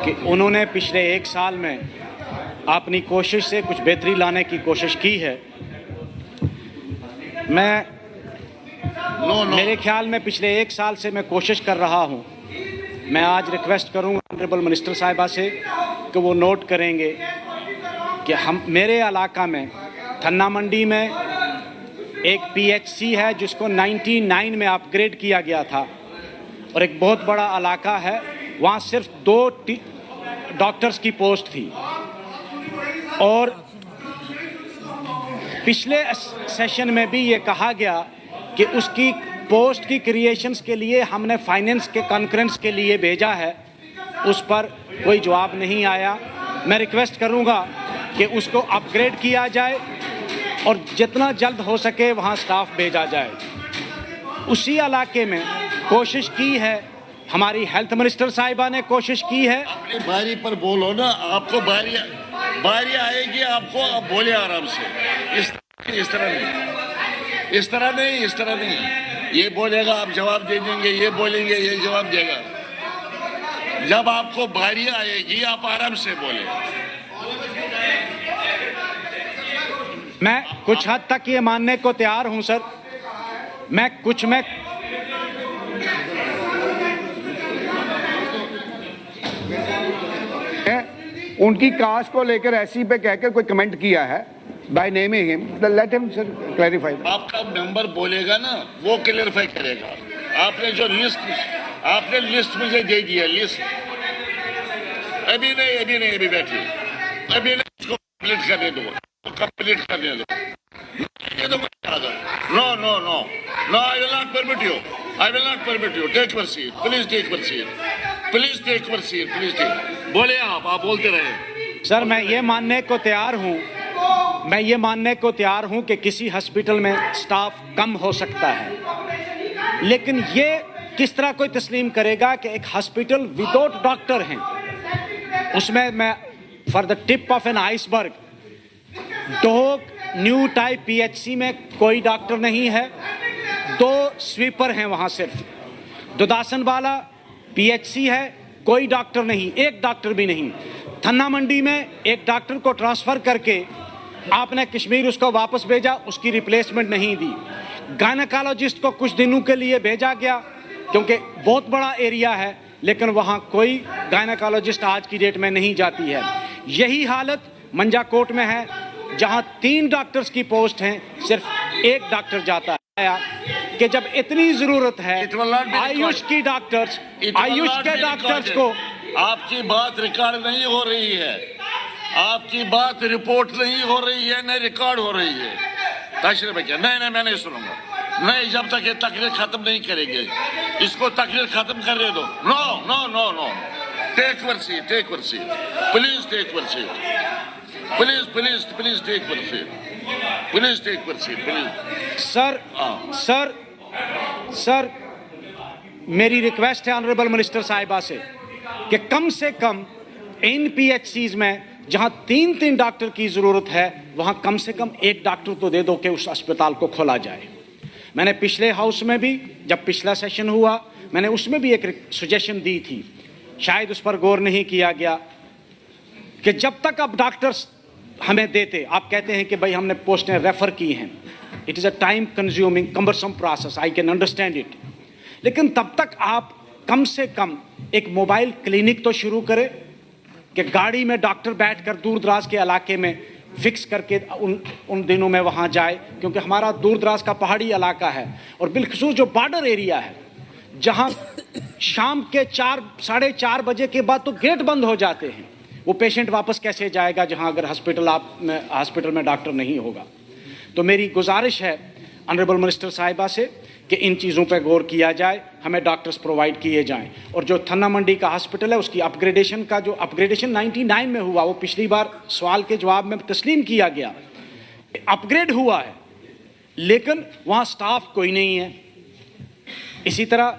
کہ انہوں نے پچھلے 1 سال میں اپنی کوشش سے کچھ بہتری لانے کی کوشش کی ہے. میرے خیال میں پچھلے 1 سال سے میں کوشش کر رہا ہوں. میں آج ریکویسٹ کروں گا آنریبل منسٹر صاحبہ سے کہ وہ نوٹ کریں گے کہ میرے علاقہ میں تھنا منڈی میں ایک پی ایچ سی ہے جس کو 99 میں اپ گریڈ کیا گیا تھا، اور ایک بہت بڑا علاقہ ہے وہاں صرف 2 ڈاکٹرز کی پوسٹ تھی. اور پچھلے سیشن میں بھی یہ کہا گیا کہ اس کی پوسٹ کی کریشنز کے لیے ہم نے فائنینس کے کانفرنس کے لیے بھیجا ہے، اس پر کوئی جواب نہیں آیا. میں ریکویسٹ کروں گا کہ اس کو اپ گریڈ کیا جائے اور جتنا جلد ہو سکے وہاں سٹاف بھیجا جائے. اسی علاقے میں کوشش کی ہے ہماری ہیلتھ منسٹر صاحبہ نے کوشش کی ہے. اپنی باری پر بولو نا، آپ کو باری آئے گی، آپ کو آپ بولے آرام سے. اس طرح نہیں. یہ بولے گا آپ جواب دے دیں گے، یہ بولیں گے یہ جواب دے گا. جب آپ کو باری آئے گی آپ آرام سے بولیں. میں کچھ حد تک یہ ماننے کو تیار ہوں سر. ان کی کاسٹ کو لے کر ایسی پہ کہہ کر کوئی کمنٹ کیا ہے بائی نیمنگ ہم، لیٹ ہم سر کلیریفائی. آپ کا ممبر بولے گا نا وہ کلیریفائی کرے گا. آپ نے جو لسٹ مجھے دے دیا، لسٹ ابھی بیٹھیے، ابھی نہیں، اس کو کمپلیٹ کرنے دو. No, I will not permit you. Take your seat. Please take your seat. بولے آپ بولتے رہے. سر میں یہ ماننے کو تیار ہوں کہ کسی ہاسپٹل میں سٹاف کم ہو سکتا ہے، لیکن یہ کس طرح کوئی تسلیم کرے گا کہ ایک ہاسپٹل وداؤٹ ڈاکٹر ہیں، اس میں for the tip of an iceberg ڈوگ new type P H C میں کوئی ڈاکٹر نہیں ہے. 2 سویپر ہیں وہاں، صرف دوداسن والا پی ایچ سی ہے، کوئی ڈاکٹر نہیں، ایک ڈاکٹر بھی نہیں. تھنا منڈی میں ایک ڈاکٹر کو ٹرانسفر کر کے آپ نے کشمیر اس کو واپس بھیجا، اس کی ریپلیسمنٹ نہیں دی. گائنیکالوجسٹ کو کچھ دنوں کے لیے بھیجا گیا کیونکہ بہت بڑا ایریا ہے، لیکن وہاں کوئی گائنیکالوجسٹ آج کی ڈیٹ میں نہیں جاتی ہے. یہی حالت منجا کوٹ میں ہے جہاں 3 ڈاکٹرز کی پوسٹ ہیں، صرف 1 ڈاکٹر جاتا ہے. کہ جب اتنی ضرورت ہے آیوش کے ڈاکٹرز کو. آپ کی بات ریکارڈ نہیں ہو رہی ہے، آپ کی بات رپورٹ نہیں ہو رہی ہے، نہ ریکارڈ ہو رہی ہے. تشریف رکھیے. نہیں میں نہیں سنوں گا، نہیں جب تک یہ تقریر ختم نہیں کریں گے. اس کو تقریر ختم کرنے دو. No. Take your seat. Please take your seat. Please take your seat. Sir میری ریکویسٹ ہے آنریبل منسٹر صاحبہ سے کہ کم سے کم ان پی ایچ سیز میں جہاں 3 ڈاکٹر کی ضرورت ہے وہاں کم سے کم 1 ڈاکٹر تو دے دو کہ اس اسپتال کو کھولا جائے. میں نے پچھلے ہاؤس میں بھی جب پچھلا سیشن ہوا میں نے اس میں بھی ایک سجیشن دی تھی، شاید اس پر غور نہیں کیا گیا کہ جب تک اب ڈاکٹرز ہمیں دیتے، آپ کہتے ہیں کہ بھائی ہم نے پوسٹیں ریفر کی ہیں، it is a time consuming cumbersome process, I can understand it, لیکن تب تک آپ کم سے کم ایک موبائل کلینک تو شروع کرے کہ گاڑی میں ڈاکٹر بیٹھ کر دور دراز کے علاقے میں فکس کر کے ان دنوں میں وہاں جائے، کیونکہ ہمارا دور دراز کا پہاڑی علاقہ ہے اور بالخصوص جو بارڈر ایریا ہے جہاں شام کے 4:30 بجے کے بعد تو گیٹ بند ہو جاتے ہیں. وہ پیشنٹ واپس کیسے جائے گا جہاں اگر ہاسپٹل میں ڈاکٹر نہیں ہوگا. تو میری گزارش ہے آنریبل منسٹر صاحبہ سے کہ ان چیزوں پہ غور کیا جائے، ہمیں ڈاکٹرز پرووائڈ کیے جائیں. اور جو تھنا منڈی کا ہاسپٹل ہے اس کی اپ گریڈیشن 99 میں ہوا، وہ پچھلی بار سوال کے جواب میں تسلیم کیا گیا، اپ گریڈ ہوا ہے لیکن وہاں سٹاف کوئی نہیں ہے. اسی طرح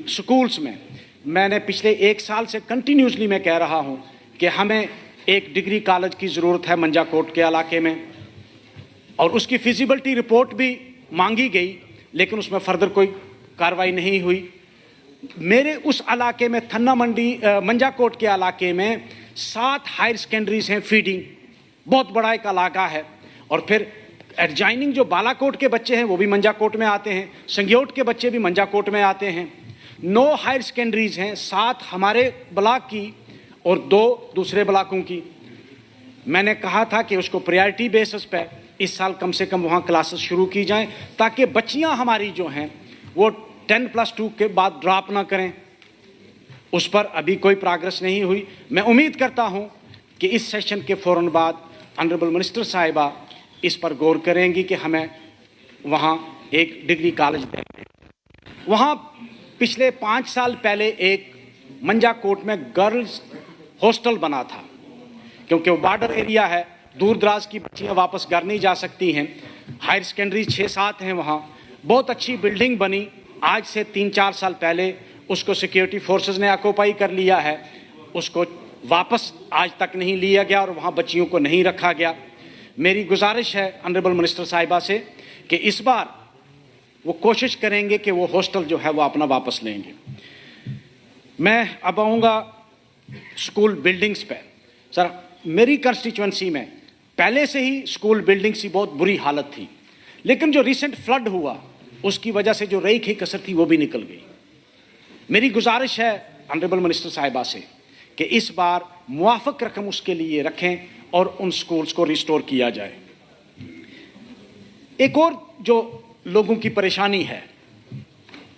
سکولز میں نے پچھلے 1 سال سے کنٹینیوسلی میں کہہ رہا ہوں کہ ہمیں ایک ڈگری کالج کی ضرورت ہے منجا کوٹ کے علاقے میں، اور اس کی فیزیبلٹی رپورٹ بھی مانگی گئی لیکن اس میں فردر کوئی کاروائی نہیں ہوئی. मेरे उस इलाके में थन्ना मंडी मंजाकोट के इलाके में 7 हायर सेकेंडरीज हैं फीडिंग, बहुत बड़ा एक इलाका है। और फिर एडजाइनिंग जो बालाकोट के बच्चे हैं वो भी मंजाकोट में आते हैं, संग्योट के बच्चे भी मंजाकोट में आते हैं। 9 हायर सेकेंडरीज हैं, 7 हमारे ब्लॉक की और 2 दूसरे ब्लॉकों की। मैंने कहा था कि उसको प्रायोरिटी बेसिस पे इस साल कम से कम वहाँ क्लासेस शुरू की जाएं, ताकि बच्चियाँ हमारी जो हैं वो 10+2 के बाद ड्रॉप ना करें। उस पर अभी कोई प्रोग्रेस नहीं हुई। मैं उम्मीद करता हूँ कि इस सेशन के फ़ौरन बाद ऑनरेबल मिनिस्टर साहिबा इस पर गौर करेंगी कि हमें वहाँ एक डिग्री कॉलेज दें। वहाँ पिछले 5 साल पहले एक मंजाकोट में गर्ल्स हॉस्टल बना था, क्योंकि वो बॉर्डर एरिया है, दूर दराज की बच्चियाँ वापस घर नहीं जा सकती हैं। हायर सेकेंडरी 6-7 हैं वहाँ। बहुत अच्छी बिल्डिंग बनी, आज से 3-4 साल पहले उसको सिक्योरिटी फोर्सेस ने ऑक्यूपाई कर लिया है, उसको वापस आज तक नहीं लिया गया और वहाँ बच्चियों को नहीं रखा गया। मेरी गुजारिश है ऑनरेबल मिनिस्टर साहिबा से कि इस बार वो कोशिश करेंगे कि वो हॉस्टल जो है वो अपना वापस लेंगे। मैं अब आऊँगा स्कूल बिल्डिंग्स पे। सर, मेरी कंस्टिट्यूंसी में पहले से ही स्कूल बिल्डिंग्स की बहुत बुरी हालत थी, लेकिन जो रिसेंट फ्लड हुआ उसकी वजह से जो रही कसर थी वो भी निकल गई। मेरी गुजारिश है ऑनरेबल मिनिस्टर साहिबा से कि इस बार मुआफ़क रकम उसके लिए रखें और उन स्कूल्स को रिस्टोर किया जाए। एक और जो लोगों की परेशानी है,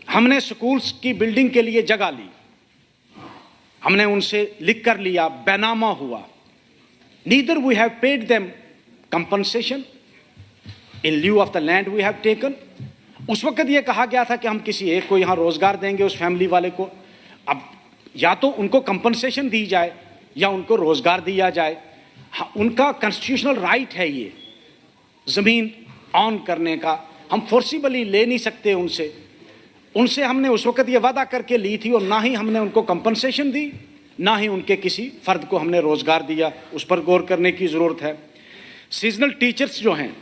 हमने स्कूल्स की बिल्डिंग के लिए जगह ली, हमने उनसे लिख कर लिया, बैनामा हुआ। Neither we have paid them compensation in lieu of the land we have taken. उस वक्त ये कहा गया था कि हम किसी एक को यहाँ रोजगार देंगे, उस फैमिली वाले को। अब या तो उनको कंपनसेशन दी जाए या उनको रोजगार दिया जाए। उनका कॉन्स्टिट्यूशनल राइट है ये जमीन ऑन करने का, हम फोर्सिबली ले नहीं सकते उनसे हमने उस वक्त ये वादा करके ली थी, और ना ही हमने उनको कंपनसेशन दी, ना ही उनके किसी फर्द को हमने रोजगार दिया। उस पर गौर करने की जरूरत है। सीजनल टीचर्स जो हैं,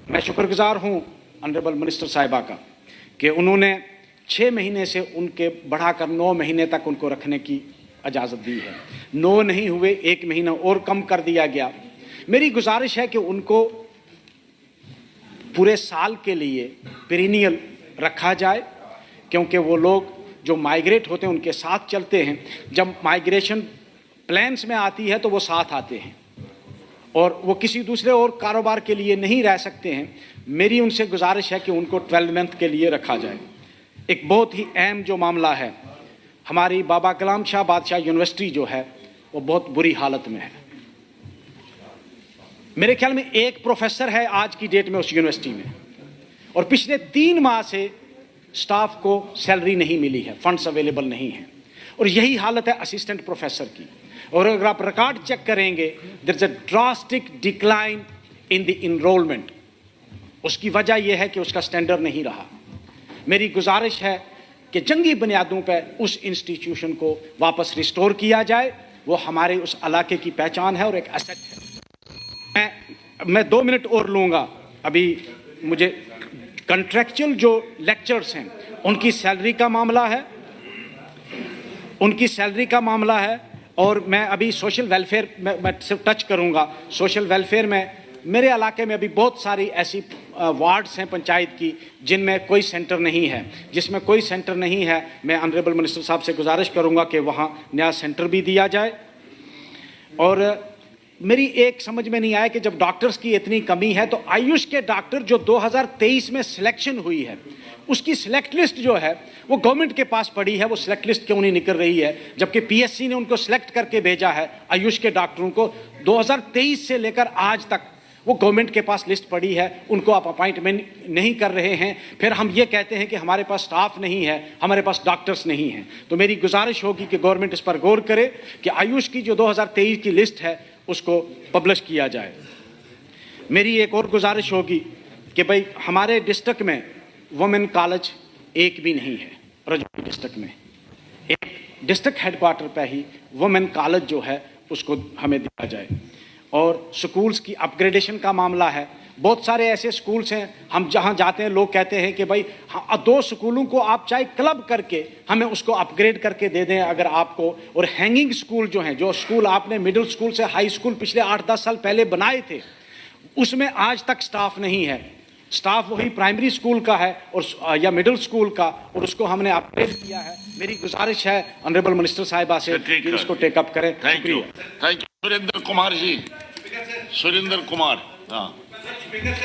मैं शुक्रगुजार हूं ऑनरेबल मिनिस्टर साहिबा का कि उन्होंने 6 महीने से उनके बढ़ाकर 9 महीने तक उनको रखने की इजाज़त दी है। 9 नहीं हुए, 1 महीना और कम कर दिया गया। मेरी गुजारिश है कि उनको पूरे साल के लिए पेरिनियल रखा जाए, क्योंकि वो लोग जो माइग्रेट होते हैं उनके साथ चलते हैं। जब माइग्रेशन प्लान्स में आती है तो वो साथ आते हैं और वो किसी दूसरे और कारोबार के लिए नहीं रह सकते हैं। मेरी उनसे गुजारिश है कि उनको 12 मंथ के लिए रखा जाए। एक बहुत ही अहम जो मामला है, हमारी बाबा कलाम शाह बादशाह यूनिवर्सिटी जो है वो बहुत बुरी हालत में है। मेरे ख्याल में एक प्रोफेसर है आज की डेट में उस यूनिवर्सिटी में, और पिछले 3 माह से स्टाफ को सैलरी नहीं मिली है, फंड्स अवेलेबल नहीं है। और यही हालत है असिस्टेंट प्रोफेसर की। और अगर आप रिकॉर्ड चेक करेंगे, there is a drastic decline in the enrolment. उसकी वजह यह है कि उसका स्टैंडर्ड नहीं रहा। मेरी गुजारिश है कि जंगी बुनियादों पर उस इंस्टीट्यूशन को वापस रिस्टोर किया जाए। वो हमारे उस इलाके की पहचान है और एक एसेट है। मैं 2 मिनट और लूँगा। अभी मुझे कॉन्ट्रैक्चुअल जो लेक्चर्स हैं उनकी सैलरी का मामला है, और मैं अभी सोशल वेलफेयर मैं सिर्फ टच करूँगा। सोशल वेलफेयर में मेरे इलाके में अभी बहुत सारी ऐसी वार्ड्स हैं पंचायत की जिनमें कोई सेंटर नहीं है। जिसमें कोई सेंटर नहीं है, मैं ऑनरेबल मिनिस्टर साहब से गुजारिश करूँगा कि वहाँ नया सेंटर भी दिया जाए। और मेरी एक समझ में नहीं आया कि जब डॉक्टर्स की इतनी कमी है तो आयुष के डॉक्टर जो 2023 में सिलेक्शन हुई है उसकी सिलेक्ट लिस्ट जो है वो गवर्नमेंट के पास पड़ी है, वो सिलेक्ट लिस्ट क्यों नहीं निकल रही है, जबकि पीएससी ने उनको सिलेक्ट करके भेजा है आयुष के डॉक्टरों को। 2023 से लेकर आज तक वो गवर्नमेंट के पास लिस्ट पड़ी है, उनको आप अपॉइंटमेंट नहीं कर रहे हैं। फिर हम ये कहते हैं कि हमारे पास स्टाफ नहीं है, हमारे पास डॉक्टर्स नहीं हैं। तो मेरी गुजारिश होगी कि गवर्नमेंट इस पर गौर करे कि आयुष की जो 2023 की लिस्ट है उसको पब्लिश किया जाए। मेरी एक और गुजारिश होगी कि भाई हमारे डिस्ट्रिक्ट में वुमेन कॉलेज एक भी नहीं है। रजौरी डिस्ट्रिक्ट में एक डिस्ट्रिक्ट हेडक्वार्टर पे ही वुमेन कॉलेज जो है उसको हमें दिया जाए। और स्कूल्स की अपग्रेडेशन का मामला है, بہت سارے ایسے سکولز ہیں ہم جہاں جاتے ہیں لوگ کہتے ہیں کہ بھائی 2 سکولوں کو آپ چاہے کلب کر کے ہمیں اس کو اپ گریڈ کر کے دے دیں اگر آپ کو. اور ہینگنگ سکول جو ہیں جو سکول آپ نے مڈل سکول سے ہائی سکول پچھلے 8-10 سال پہلے بنائے تھے اس میں آج تک سٹاف نہیں ہے. سٹاف وہی پرائمری سکول کا ہے اور یا مڈل سکول کا, اور اس کو ہم نے اپ گریڈ کیا ہے. میری گزارش ہے آنریبل منسٹر صاحبہ سے کہ اس کو ٹیک اپ کریں. Thank you. سریندر کمار جی, سریندر کمار. ہاں